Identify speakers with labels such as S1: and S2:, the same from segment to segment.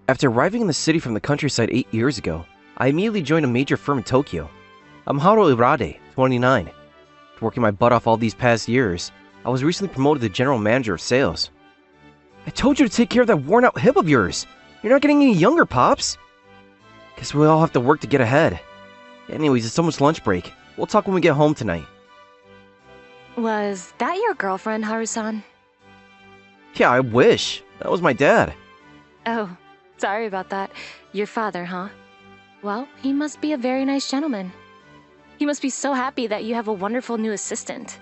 S1: After arriving in the city from the countryside 8 years ago, I immediately joined a major firm in Tokyo. I'm Haru Irade, 29. After working my butt off all these past years, I was recently promoted to general manager of sales. I told you to take care of that worn-out hip of yours! You're not getting any younger, Pops! Guess we all have to work to get ahead. Anyways, it's almost lunch break. We'll talk when we get home tonight.
S2: Was that your girlfriend, Haru-san?
S1: Yeah, I wish. That was my dad.
S2: Oh, sorry about that. Your father, huh? Well, he must be a very nice gentleman. He must be so happy that you have a wonderful new assistant.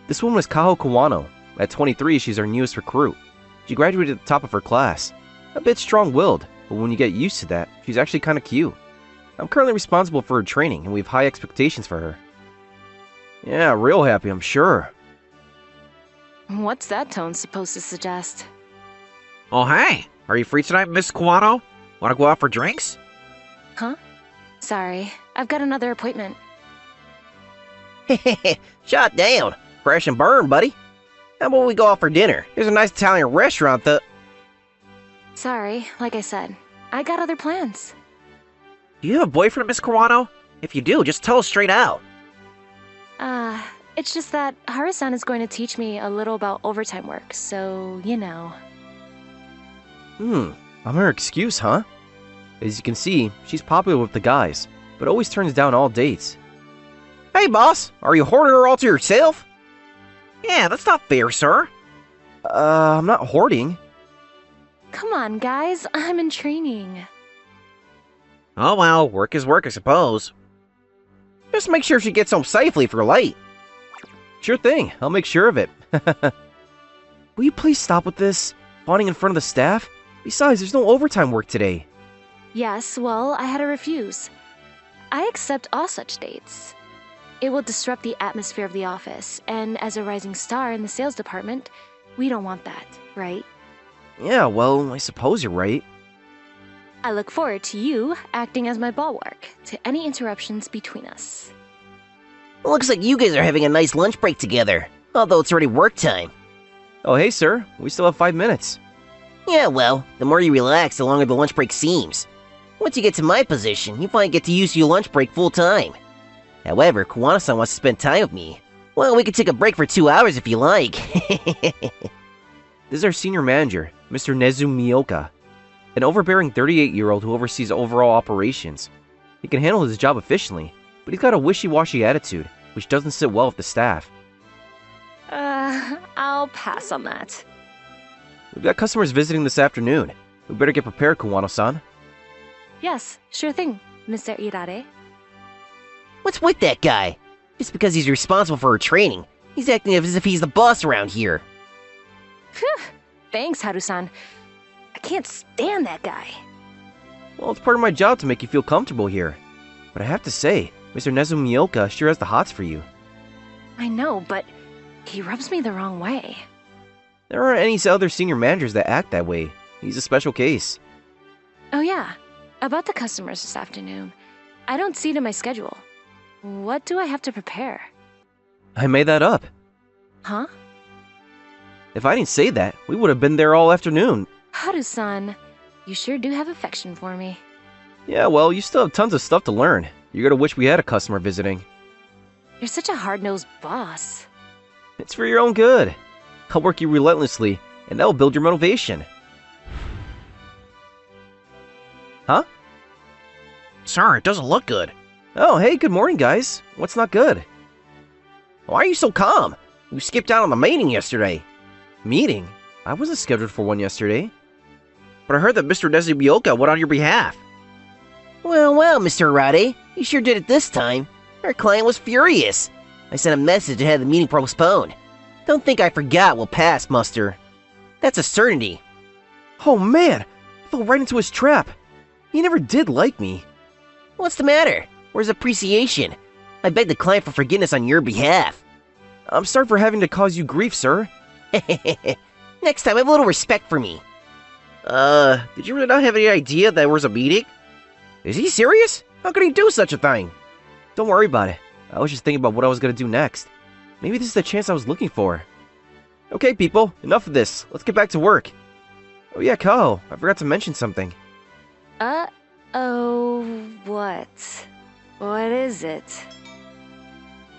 S1: This woman is Kaho Kawano. At 23, she's our newest recruit. She graduated at the top of her class. A bit strong-willed, but when you get used to that, she's actually kinda cute. I'm currently responsible for her training, and we have high expectations for her. Yeah, real happy, I'm sure.
S2: What's that tone supposed to suggest?
S3: Oh, hey! Are you free tonight, Miss Kawano? Wanna go out for drinks?
S2: Huh? Sorry, I've got another appointment.
S4: Shot down. Fresh and burn, buddy. How about we go out for dinner? There's a nice Italian restaurant that...
S2: Sorry, like I said, I got other plans.
S3: Do you have a boyfriend, Miss Kawano? If you do, just tell us straight out.
S2: It's just that Haru-san is going to teach me a little about overtime work, so, you know.
S1: I'm her excuse, huh? As you can see, she's popular with the guys, but always turns down all dates.
S4: Hey, boss. Are you hoarding her all to yourself?
S3: Yeah, that's not fair, sir.
S1: I'm not hoarding.
S2: Come on, guys, I'm in training.
S3: Oh well, work is work, I suppose.
S4: Just make sure she gets home safely if you're late.
S1: Sure thing, I'll make sure of it. Will you please stop with this? Fawning in front of the staff? Besides, there's no overtime work today.
S2: Yes, well, I had to refuse. I accept all such dates. It will disrupt the atmosphere of the office, and as a rising star in the sales department, we don't want that, right?
S1: Yeah, well, I suppose you're right.
S2: I look forward to you acting as my bulwark to any interruptions between us.
S4: Looks like you guys are having a nice lunch break together, although it's already work time.
S1: Oh, hey, sir. We still have 5 minutes.
S4: Yeah, well, the more you relax, the longer the lunch break seems. Once you get to my position, you finally get to use your lunch break full time. However, Kawano-san wants to spend time with me. Well, we could take a break for 2 hours if you like.
S1: This is our senior manager, Mr. Nezu Miyoka, an overbearing 38-year-old who oversees overall operations. He can handle his job efficiently, but he's got a wishy-washy attitude, which doesn't sit well with the staff.
S2: I'll pass on that.
S1: We've got customers visiting this afternoon. We better get prepared, Kawano-san.
S2: Yes, sure thing, Mr. Irade.
S4: What's with that guy? Just because he's responsible for her training, he's acting as if he's the boss around here.
S2: Phew, thanks, Haru-san. I can't stand that guy.
S1: Well, it's part of my job to make you feel comfortable here. But I have to say, Mr. Nezu Miyoka sure has the hots for you.
S2: I know, but he rubs me the wrong way.
S1: There aren't any other senior managers that act that way. He's a special case.
S2: Oh yeah, about the customers this afternoon. I don't see it in my schedule. What do I have to prepare?
S1: I made that up.
S2: Huh?
S1: If I didn't say that, we would have been there all afternoon.
S2: Haru-san, you sure do have affection for me.
S1: Yeah, well, you still have tons of stuff to learn. You're gonna wish we had a customer visiting.
S2: You're such a hard-nosed boss.
S1: It's for your own good. I'll work you relentlessly, and that'll build your motivation. Huh?
S3: Sir, it doesn't look good.
S1: Oh, hey, good morning, guys. What's not good?
S4: Why are you so calm? You skipped out on the meeting yesterday.
S1: Meeting? I wasn't scheduled for one yesterday.
S3: But I heard that Mr. Nezumiyoka went on your behalf.
S4: Well, Mr. Arade, you sure did it this time. Our client was furious. I sent a message and had the meeting postponed. Don't think I forgot what passed muster. That's a certainty.
S1: Oh man, I fell right into his trap. He never did like me.
S4: What's the matter? Where's appreciation? I beg the client for forgiveness on your behalf.
S1: I'm sorry for having to cause you grief, sir.
S4: Next time, have a little respect for me.
S3: Did you really not have any idea there was a meeting?
S4: Is he serious? How could he do such a thing?
S1: Don't worry about it. I was just thinking about what I was gonna do next. Maybe this is the chance I was looking for. Okay, people, enough of this. Let's get back to work. Oh yeah, Kao, I forgot to mention something.
S2: Oh, what? What is it?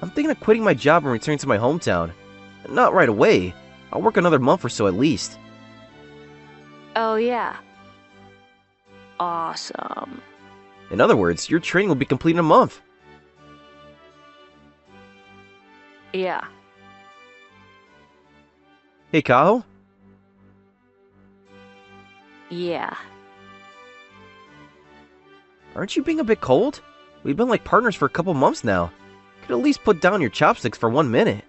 S1: I'm thinking of quitting my job and returning to my hometown. Not right away. I'll work another month or so at least.
S2: Oh, yeah. Awesome.
S1: In other words, your training will be complete in a month.
S2: Yeah.
S1: Hey, Kao?
S2: Yeah.
S1: Aren't you being a bit cold? We've been like partners for a couple months now. Could at least put down your chopsticks for 1 minute.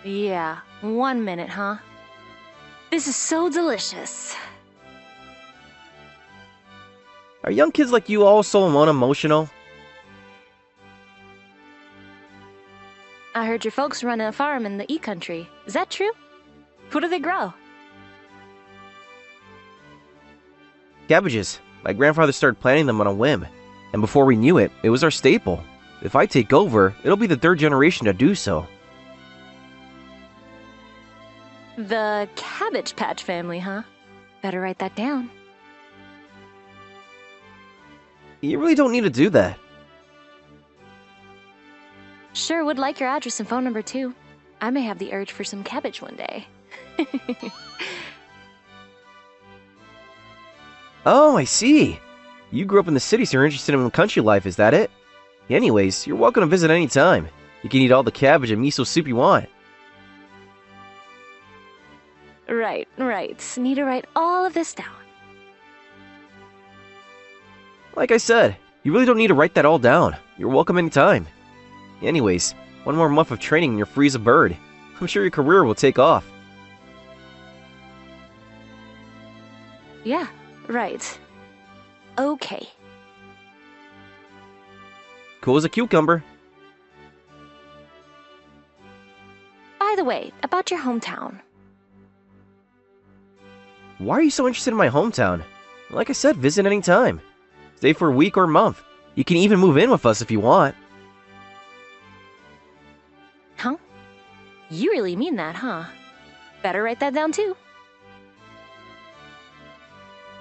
S2: Yeah. 1 minute, huh? This is so delicious.
S1: Are young kids like you all so unemotional?
S2: I heard your folks run a farm in the E-country. Is that true? What do they grow?
S1: Cabbages. My grandfather started planting them on a whim. And before we knew it, it was our staple. If I take over, it'll be the 3rd generation to do so.
S2: The Cabbage Patch family, huh? Better write that down.
S1: You really don't need to do that.
S2: Sure would like your address and phone number, too. I may have the urge for some cabbage one day.
S1: Oh, I see. You grew up in the city, so you're interested in country life, is that it? Anyways, you're welcome to visit any time. You can eat all the cabbage and miso soup you want.
S2: Right. Need to write all of this down.
S1: Like I said, you really don't need to write that all down. You're welcome anytime. Anyways, 1 more month of training and you're free as a bird. I'm sure your career will take off.
S2: Yeah, right. Okay.
S1: Cool as a cucumber.
S2: By the way, about your hometown.
S1: Why are you so interested in my hometown? Like I said, visit anytime. Stay for a week or a month. You can even move in with us if you want.
S2: Huh? You really mean that, huh? Better write that down, too.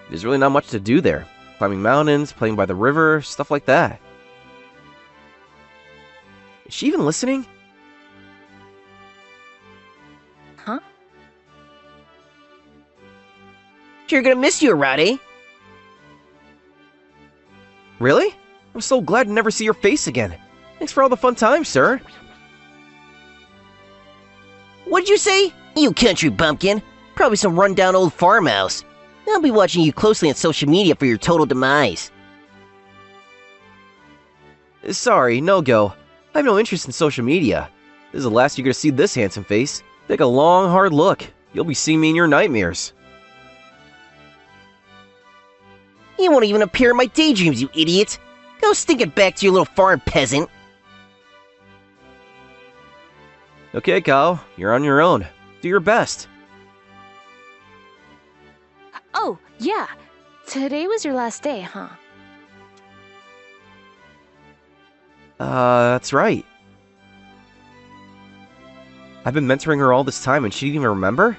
S1: There's really not much to do there. Climbing mountains, playing by the river, stuff like that. Is she even listening?
S2: Huh?
S4: You're gonna miss you, Arade.
S1: Really? I'm so glad to never see your face again. Thanks for all the fun times, sir.
S4: What'd you say? You country bumpkin. Probably some rundown old farmhouse. I'll be watching you closely on social media for your total demise.
S1: Sorry, no go. I have no interest in social media. This is the last you're gonna see this handsome face. Take a long, hard look. You'll be seeing me in your nightmares.
S4: You won't even appear in my daydreams, you idiot. Go stink it back to your little farm, peasant.
S1: Okay, Kyle, you're on your own. Do your best.
S2: Oh, yeah. Today was your last day, huh?
S1: That's right. I've been mentoring her all this time and she didn't even remember?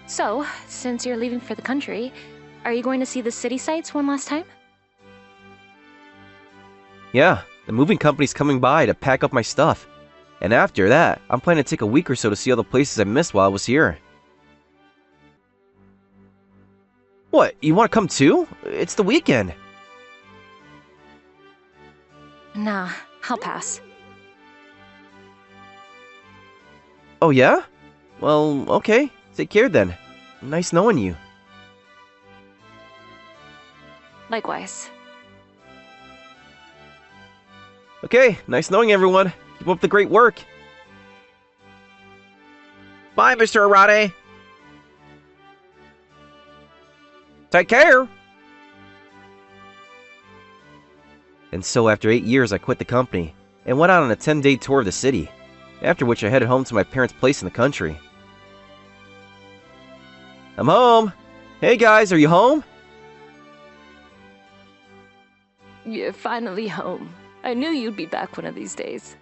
S2: So, since you're leaving for the country, are you going to see the city sights one last time?
S1: Yeah, the moving company's coming by to pack up my stuff. And after that, I'm planning to take a week or so to see all the places I missed while I was here. What, you want to come too? It's the weekend.
S2: Nah, I'll pass.
S1: Oh yeah? Well, okay. Take care then. Nice knowing you.
S2: Likewise.
S1: Okay, nice knowing everyone. Keep up the great work.
S3: Bye, Mr. Arade.
S1: Take care! And so after 8 years, I quit the company and went out on a 10-day tour of the city, after which I headed home to my parents' place in the country. I'm home! Hey guys, are you home?
S2: You're finally home. I knew you'd be back one of these days.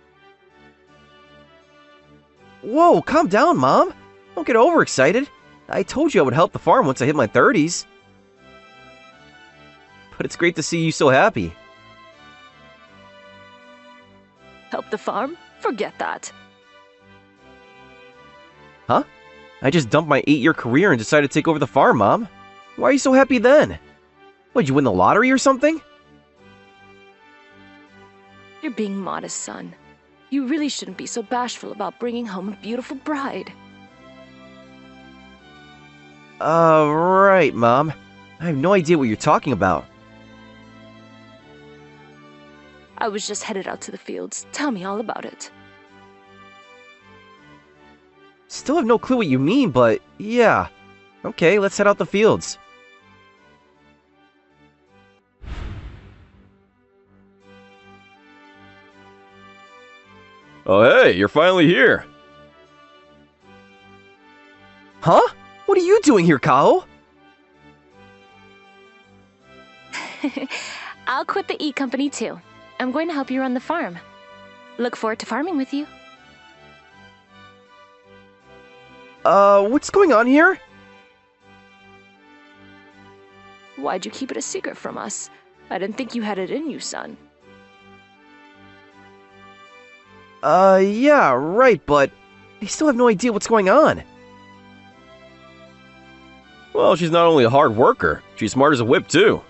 S1: Whoa, calm down, Mom. Don't get overexcited. I told you I would help the farm once I hit my 30s. But it's great to see you so happy.
S2: Help the farm? Forget that.
S1: Huh? I just dumped my 8-year career and decided to take over the farm, Mom. Why are you so happy then? What, did you win the lottery or something?
S2: You're being modest, son. You really shouldn't be so bashful about bringing home a beautiful bride.
S1: Right, Mom. I have no idea what you're talking about.
S2: I was just headed out to the fields. Tell me all about it.
S1: Still have no clue what you mean, but yeah. Okay, let's head out the fields.
S5: Oh hey, you're finally here.
S1: Huh? What are you doing here, Kao?
S2: I'll quit the E company too. I'm going to help you run the farm. Look forward to farming with you.
S1: What's going on here?
S2: Why'd you keep it a secret from us? I didn't think you had it in you, son.
S1: Yeah, right, but I still have no idea what's going on.
S5: Well, she's not only a hard worker, she's smart as a whip too.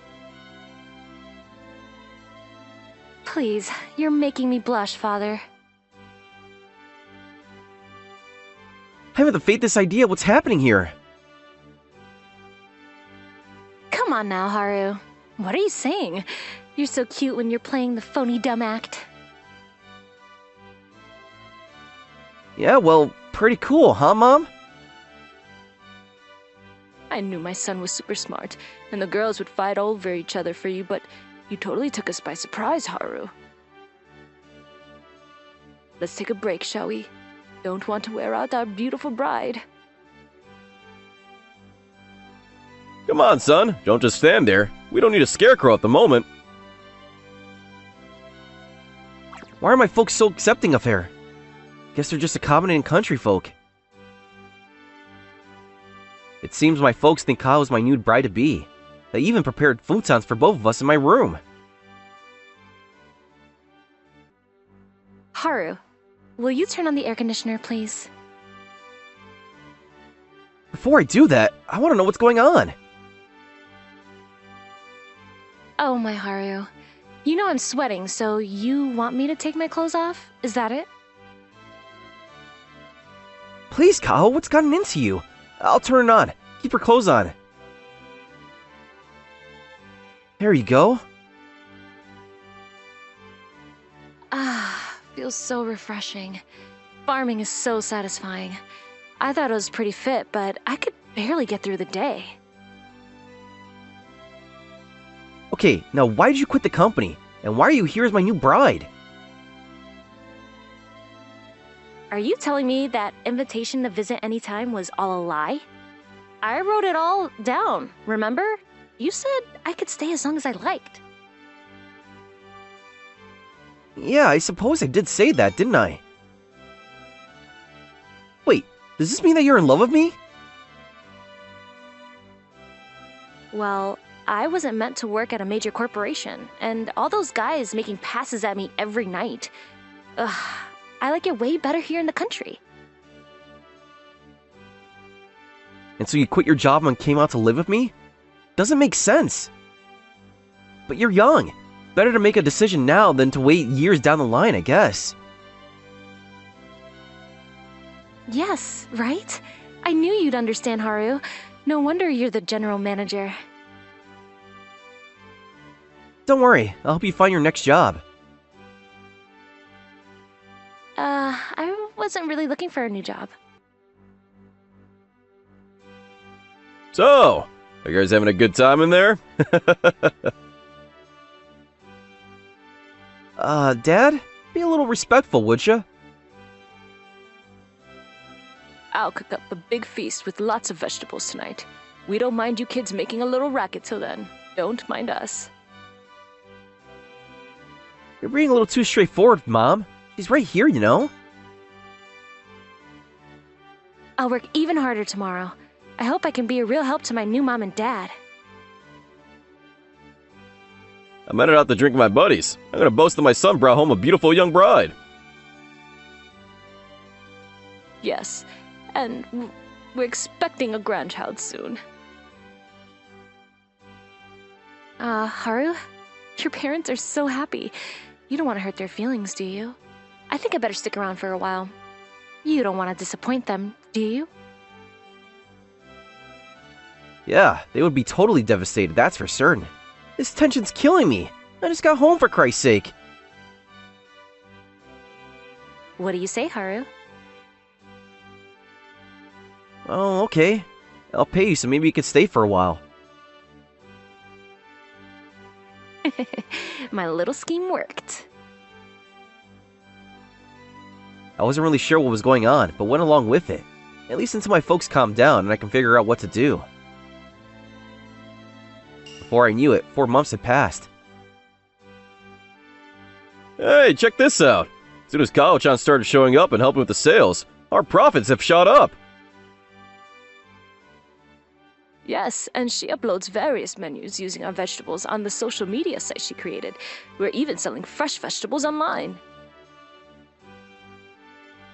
S2: Please, you're making me blush, Father.
S1: I haven't the faintest idea what's happening here.
S2: Come on now, Haru. What are you saying? You're so cute when you're playing the phony dumb act.
S1: Yeah, well, pretty cool, huh, Mom?
S2: I knew my son was super smart, and the girls would fight over each other for you, but you totally took us by surprise, Haru. Let's take a break, shall we? Don't want to wear out our beautiful bride.
S5: Come on, son, don't just stand there. We don't need a scarecrow at the moment.
S1: Why are my folks so accepting of her? Guess they're just accommodating country folk. It seems my folks think Kao is my new bride-to-be. They even prepared futons for both of us in my room.
S2: Haru, will you turn on the air conditioner, please?
S1: Before I do that, I want to know what's going on.
S2: Oh, my Haru. You know I'm sweating, so you want me to take my clothes off? Is that it?
S1: Please, Kao, what's gotten into you? I'll turn it on. Keep your clothes on. There you go.
S2: Ah, feels so refreshing. Farming is so satisfying. I thought I was pretty fit, but I could barely get through the day.
S1: Okay, now why did you quit the company? And why are you here as my new bride?
S2: Are you telling me that invitation to visit anytime was all a lie? I wrote it all down, remember? You said I could stay as long as I liked.
S1: Yeah, I suppose I did say that, didn't I? Wait, does this mean that you're in love with me?
S2: Well, I wasn't meant to work at a major corporation, and all those guys making passes at me every night. Ugh, I like it way better here in the country.
S1: And so you quit your job and came out to live with me? Doesn't make sense. But you're young. Better to make a decision now than to wait years down the line, I guess.
S2: Yes, right? I knew you'd understand, Haru. No wonder you're the general manager.
S1: Don't worry, I'll help you find your next job.
S2: I wasn't really looking for a new job.
S5: So, are you guys having a good time in there?
S1: Dad? Be a little respectful, would ya?
S2: I'll cook up a big feast with lots of vegetables tonight. We don't mind you kids making a little racket till then. Don't mind us.
S1: You're being a little too straightforward, Mom. She's right here, you know?
S2: I'll work even harder tomorrow. I hope I can be a real help to my new mom and dad.
S5: I'm headed out to drink with my buddies. I'm gonna boast that my son brought home a beautiful young bride.
S2: Yes, and we're expecting a grandchild soon. Haru? Your parents are so happy. You don't want to hurt their feelings, do you? I think I better stick around for a while. You don't want to disappoint them, do you?
S1: Yeah, they would be totally devastated, that's for certain. This tension's killing me. I just got home, for Christ's sake.
S2: What do you say, Haru?
S1: Oh, okay. I'll pay you so maybe you could stay for a while.
S2: My little scheme worked.
S1: I wasn't really sure what was going on, but went along with it. At least until my folks calmed down and I can figure out what to do. Before I knew it, 4 months had passed.
S5: Hey, check this out. As soon as Kao-chan started showing up and helping with the sales, our profits have shot up.
S2: Yes, and she uploads various menus using our vegetables on the social media site she created. We're even selling fresh vegetables online.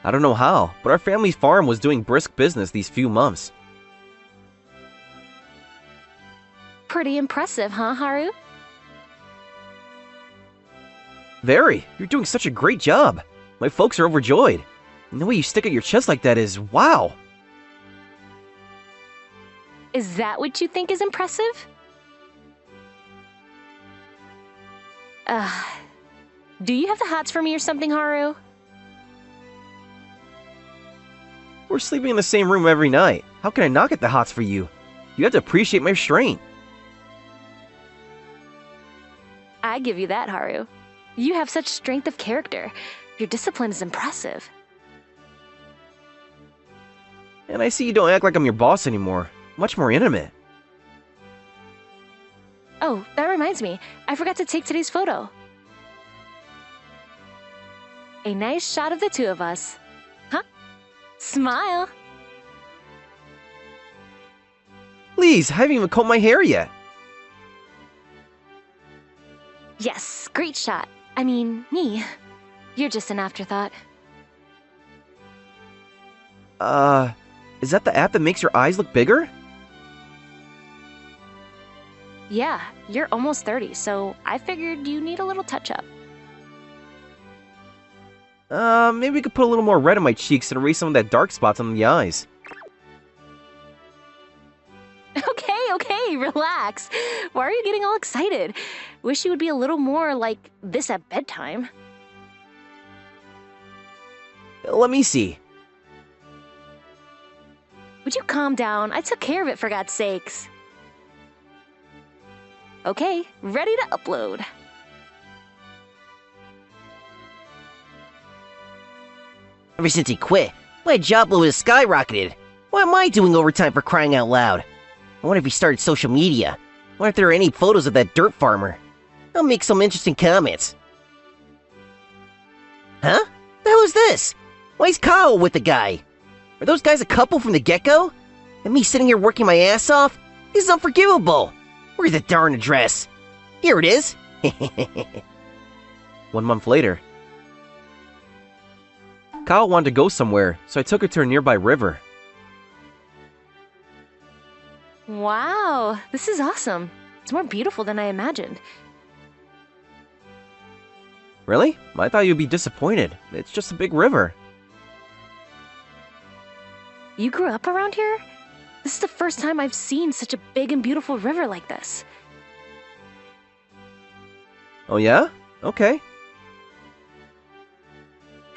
S1: I don't know how, but our family's farm was doing brisk business these few months.
S2: Pretty impressive, huh, Haru?
S1: Very. You're doing such a great job. My folks are overjoyed. And the way you stick at your chest like that is wow.
S2: Is that what you think is impressive? Do you have the hots for me or something, Haru?
S1: We're sleeping in the same room every night. How can I not get the hots for you? You have to appreciate my restraint.
S2: I give you that, Haru. You have such strength of character. Your discipline is impressive.
S1: And I see you don't act like I'm your boss anymore. Much more intimate.
S2: Oh, that reminds me. I forgot to take today's photo. A nice shot of the two of us. Huh? Smile.
S1: Please, I haven't even combed my hair yet.
S2: Yes, great shot. I mean, me. You're just an afterthought.
S1: Is that the app that makes your eyes look bigger?
S2: Yeah, you're almost 30, so I figured you need a little touch-up.
S1: Maybe we could put a little more red on my cheeks and erase some of that dark spots on the eyes.
S2: Okay, relax. Why are you getting all excited? Wish you would be a little more like this at bedtime.
S1: Let me see.
S2: Would you calm down? I took care of it, for God's sakes. Okay, ready to upload.
S4: Ever since he quit, my job load has skyrocketed. Why am I doing overtime for crying out loud? I wonder if he started social media. I wonder if there are any photos of that dirt farmer. I'll make some interesting comments. Huh? The hell is this? Why is Kyle with the guy? Are those guys a couple from the get-go? And me sitting here working my ass off? This is unforgivable. Where's the darn address? Here it is.
S1: 1 month later. Kyle wanted to go somewhere, so I took her to a nearby river.
S2: Wow, this is awesome. It's more beautiful than I imagined.
S1: Really? I thought you'd be disappointed. It's just a big river.
S2: You grew up around here? This is the first time I've seen such a big and beautiful river like this.
S1: Oh yeah? Okay.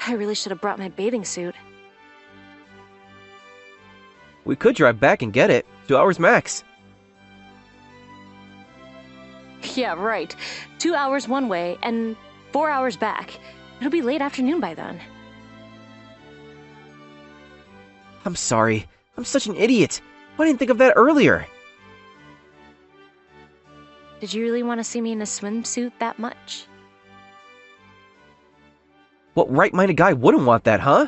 S2: I really should have brought my bathing suit.
S1: We could drive back and get it. 2 hours max.
S2: Yeah, right. 2 hours one way and 4 hours back. It'll be late afternoon by then.
S1: I'm sorry. I'm such an idiot. Why didn't I think of that earlier?
S2: Did you really want to see me in a swimsuit that much?
S1: What right-minded guy wouldn't want that, huh?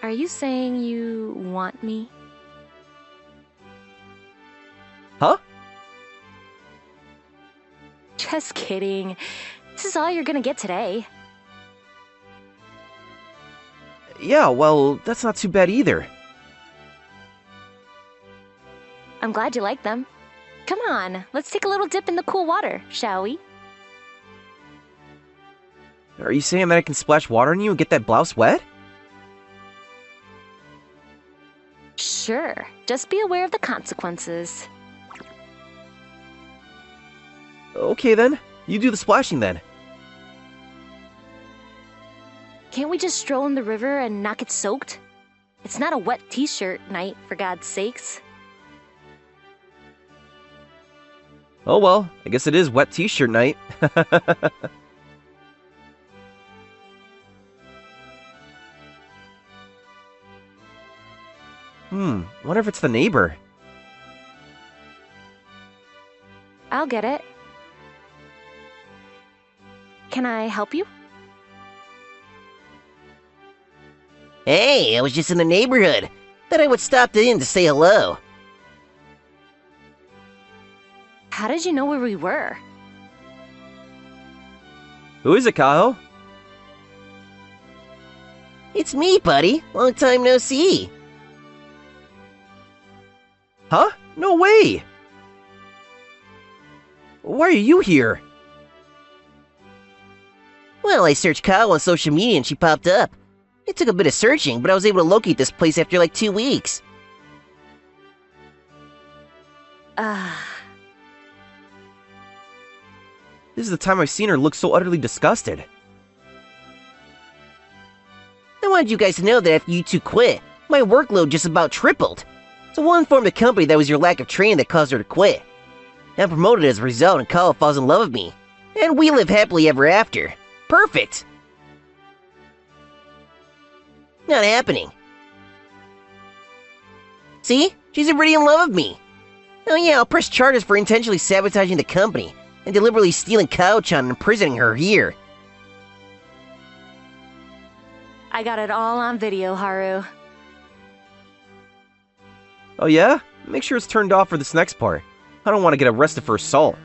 S2: Are you saying you want me?
S1: Huh?
S2: Just kidding. This is all you're gonna get today.
S1: Yeah, well, that's not too bad either.
S2: I'm glad you like them. Come on, let's take a little dip in the cool water, shall we?
S1: Are you saying that I can splash water on you and get that blouse wet?
S2: Sure, just be aware of the consequences.
S1: Okay then, you do the splashing then.
S2: Can't we just stroll in the river and not get soaked? It's not a wet t-shirt night, for God's sakes.
S1: Oh well, I guess it is wet t-shirt night. Wonder if it's the neighbor.
S2: I'll get it. Can I help you?
S4: Hey, I was just in the neighborhood. Thought I would stop in to say hello.
S2: How did you know where we were?
S1: Who is it, Kaho?
S4: It's me, buddy. Long time no see.
S1: Huh? No way! Why are you here?
S4: Well, I searched Kao on social media and she popped up. It took a bit of searching, but I was able to locate this place after like 2 weeks.
S1: This is the time I've seen her look so utterly disgusted.
S4: I wanted you guys to know that after you two quit, my workload just about tripled. So we'll inform the company that was your lack of training that caused her to quit. I'm promoted as a result and Kao falls in love with me. And we live happily ever after. Perfect! Not happening. See? She's already in love with me. Oh yeah, I'll press charges for intentionally sabotaging the company and deliberately stealing Kao-chan and imprisoning her here.
S2: I got it all on video, Haru.
S1: Oh yeah? Make sure it's turned off for this next part. I don't want to get arrested for assault.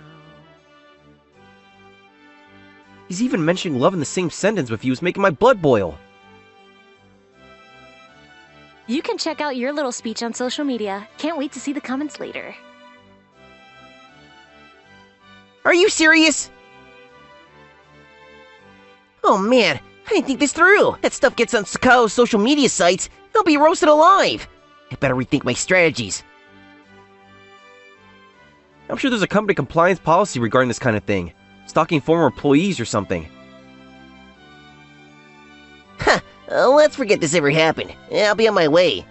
S1: He's even mentioning love in the same sentence with you is making my blood boil.
S2: You can check out your little speech on social media. Can't wait to see the comments later.
S4: Are you serious? Oh man, I didn't think this through. That stuff gets on Sakao's social media sites. I'll be roasted alive. I better rethink my strategies.
S1: I'm sure there's a company compliance policy regarding this kind of thing. Stalking former employees or something.
S4: Huh, let's forget this ever happened. I'll be on my way.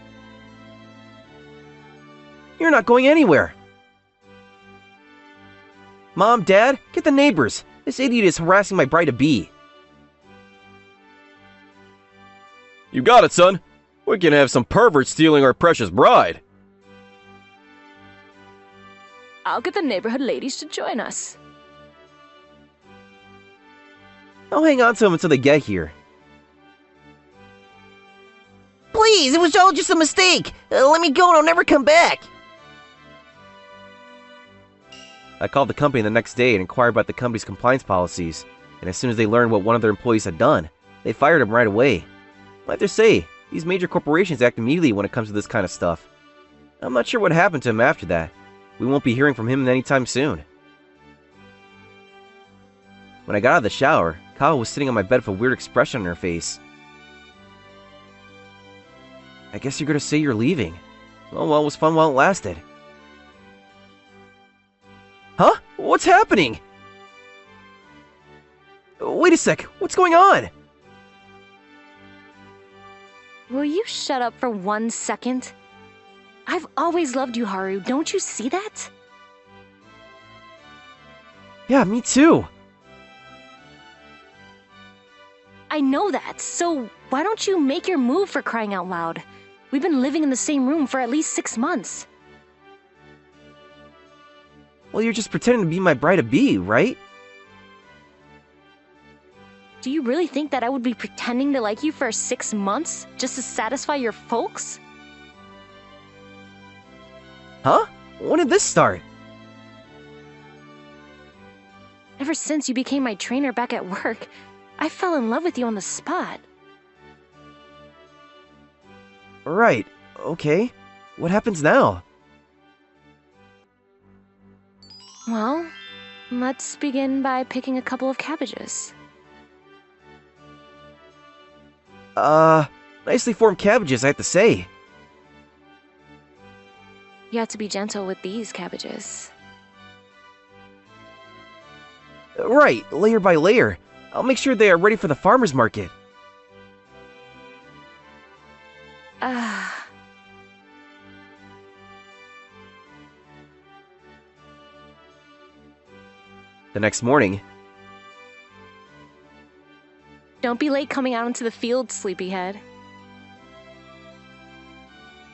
S1: You're not going anywhere. Mom, Dad, get the neighbors. This idiot is harassing my bride-to-be.
S5: You got it, son. We can have some pervert stealing our precious bride.
S2: I'll get the neighborhood ladies to join us.
S1: I'll hang on to them until they get here.
S4: Please, it was all just a mistake. Let me go and I'll never come back.
S1: I called the company the next day and inquired about the company's compliance policies, and as soon as they learned what one of their employees had done, they fired him right away. I have to say, these major corporations act immediately when it comes to this kind of stuff. I'm not sure what happened to him after that. We won't be hearing from him anytime soon. When I got out of the shower, Kao was sitting on my bed with a weird expression on her face. I guess you're gonna say you're leaving. Oh well, it was fun while it lasted. Huh? What's happening? Wait a sec, what's going on?
S2: Will you shut up for 1 second? I've always loved you, Haru. Don't you see that?
S1: Yeah, me too.
S2: I know that, so why don't you make your move, for crying out loud? We've been living in the same room for at least 6 months.
S1: Well, you're just pretending to be my bride-to-be, right?
S2: Do you really think that I would be pretending to like you for 6 months just to satisfy your folks?
S1: Huh? When did this start?
S2: Ever since you became my trainer back at work, I fell in love with you on the spot.
S1: Right, okay. What happens now?
S2: Well, let's begin by picking a couple of cabbages.
S1: Nicely formed cabbages, I have to say.
S2: You have to be gentle with these cabbages.
S1: Right, layer by layer. I'll make sure they are ready for the farmer's market. The next morning,
S2: Don't be late coming out into the field, sleepyhead.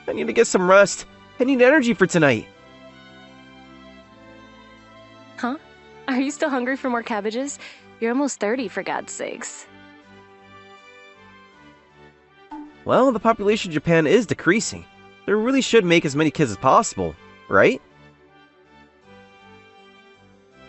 S1: I need to get some rest. I need energy for tonight.
S2: Huh? Are you still hungry for more cabbages? You're almost 30, for God's sakes.
S1: Well, the population of Japan is decreasing. They really should make as many kids as possible, right?